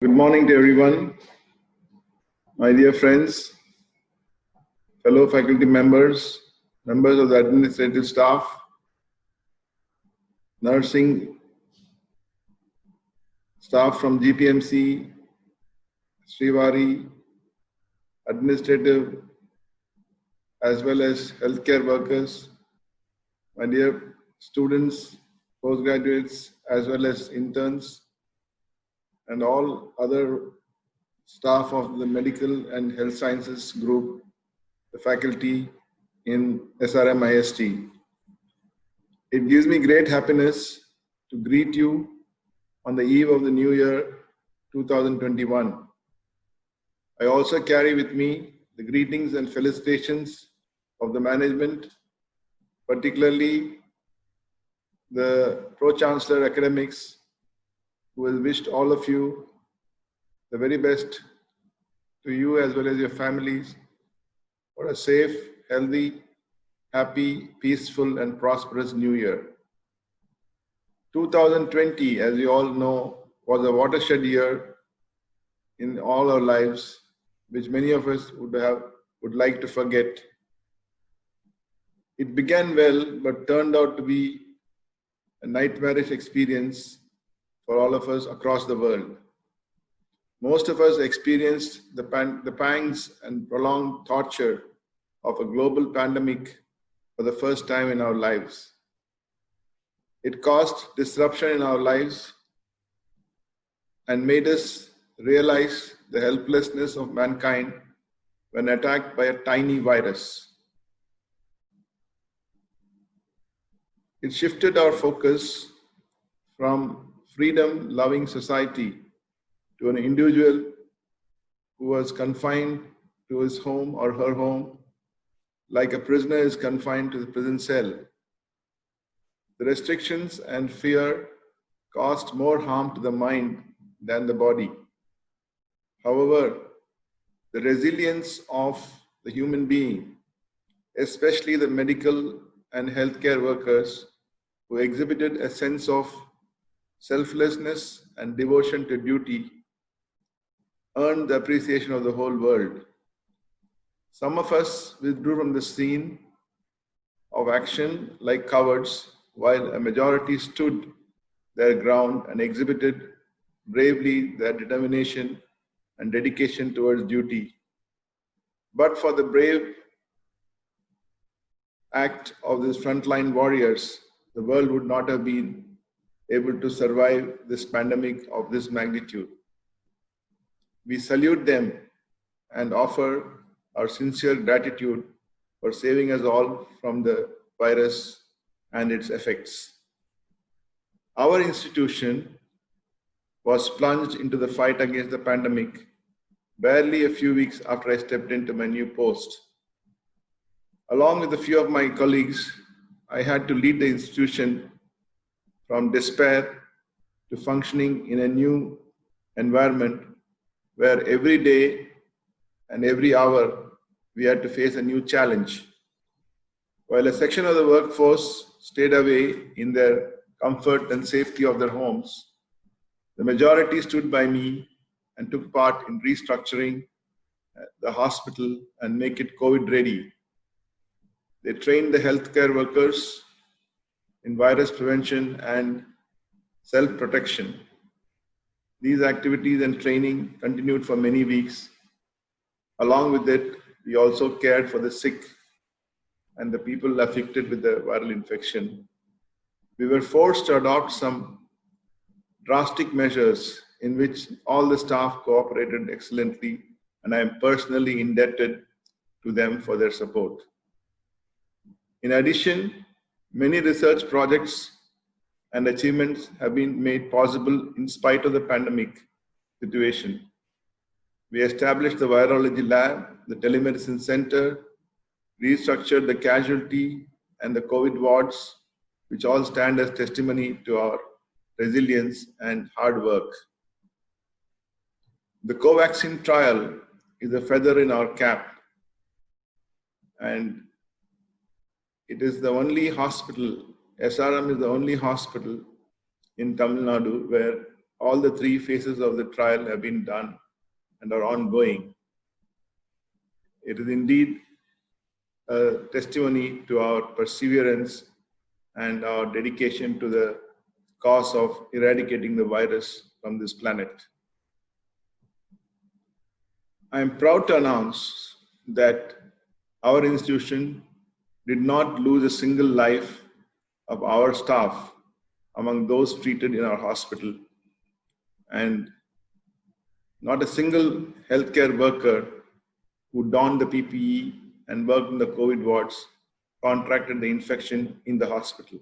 Good morning to everyone, my dear friends, fellow faculty members, members of the administrative staff, nursing staff from GPMC, Srivari, administrative, as well as healthcare workers, my dear students, postgraduates, as well as interns, and all other staff of the medical and health sciences group, the faculty in SRM IST. It gives me great happiness to greet you on the eve of the new year 2021. I also carry with me the greetings and felicitations of the management, particularly the Pro-Chancellor Academics, who has wished all of you the very best, to you as well as your families, for a safe, healthy, happy, peaceful, and prosperous new year. 2020, as you all know, was a watershed year in all our lives, which many of us would like to forget. It began well, but turned out to be a nightmarish experience for all of us across the world. Most of us experienced the pangs and prolonged torture of a global pandemic for the first time in our lives. It caused disruption in our lives and made us realize the helplessness of mankind when attacked by a tiny virus. It shifted our focus from freedom-loving society to an individual who was confined to his home or her home, like a prisoner is confined to the prison cell. The restrictions and fear caused more harm to the mind than the body. However, the resilience of the human being, especially the medical and healthcare workers who exhibited a sense of selflessness and devotion to duty, earned the appreciation of the whole world. Some of us withdrew from the scene of action like cowards, while a majority stood their ground and exhibited bravely their determination and dedication towards duty. But for the brave act of these frontline warriors, the world would not have been able to survive this pandemic of this magnitude. We salute them and offer our sincere gratitude for saving us all from the virus and its effects. Our institution was plunged into the fight against the pandemic barely a few weeks after I stepped into my new post. Along with a few of my colleagues, I had to lead the institution from despair to functioning in a new environment where every day and every hour we had to face a new challenge. While a section of the workforce stayed away in their comfort and safety of their homes, the majority stood by me and took part in restructuring the hospital and make it COVID ready. They trained the healthcare workers in virus prevention and self-protection. These activities and training continued for many weeks. Along with it, we also cared for the sick and the people afflicted with the viral infection. We were forced to adopt some drastic measures in which all the staff cooperated excellently, and I am personally indebted to them for their support. In addition, many research projects and achievements have been made possible in spite of the pandemic situation. We established the virology lab, the telemedicine center, restructured the casualty and the COVID wards, which all stand as testimony to our resilience and hard work. The Covaxin trial is a feather in our cap, and it is the only hospital, SRM is the only hospital in Tamil Nadu where all the three phases of the trial have been done and are ongoing. It is indeed a testimony to our perseverance and our dedication to the cause of eradicating the virus from this planet. I am proud to announce that our institution did not lose a single life of our staff among those treated in our hospital, and not a single healthcare worker who donned the PPE and worked in the COVID wards contracted the infection in the hospital.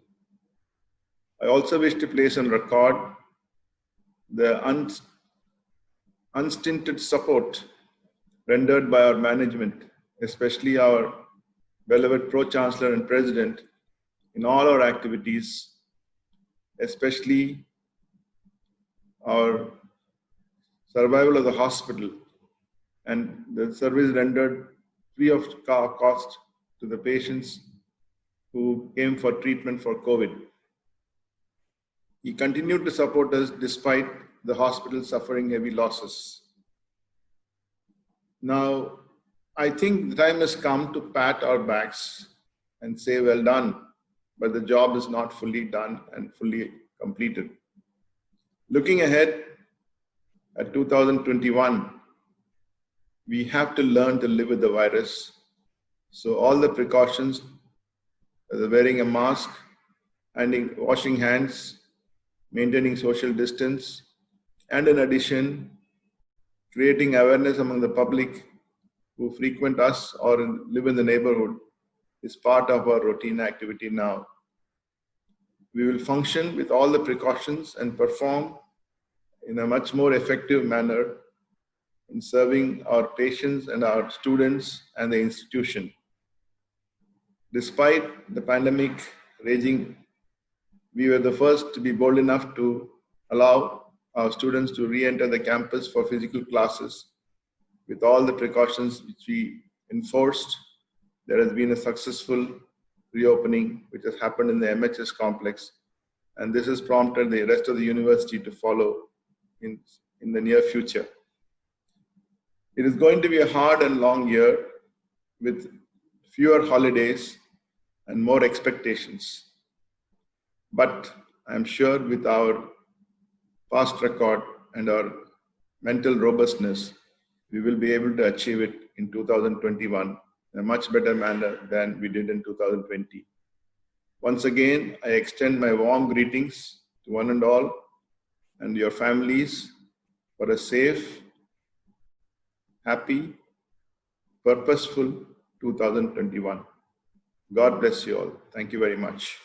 I also wish to place on record the unstinted support rendered by our management, especially our beloved Pro-Chancellor and President, in all our activities, especially our survival of the hospital and the service rendered free of cost to the patients who came for treatment for COVID. He continued to support us despite the hospital suffering heavy losses. Now, I think the time has come to pat our backs and say, well done, but the job is not fully done and fully completed. Looking ahead at 2021, we have to learn to live with the virus. So all the precautions, wearing a mask, and washing hands, maintaining social distance, and in addition, creating awareness among the public who frequent us or live in the neighborhood is part of our routine activity now. We will function with all the precautions and perform in a much more effective manner in serving our patients and our students and the institution. Despite the pandemic raging, we were the first to be bold enough to allow our students to re-enter the campus for physical classes with all the precautions which we enforced. There has been a successful reopening which has happened in the MHS complex, and this has prompted the rest of the university to follow in the near future. It is going to be a hard and long year with fewer holidays and more expectations. But I'm sure with our past record and our mental robustness, we will be able to achieve it in 2021 in a much better manner than we did in 2020. Once again, I extend my warm greetings to one and all and your families for a safe, happy, purposeful 2021. God bless you all. Thank you very much.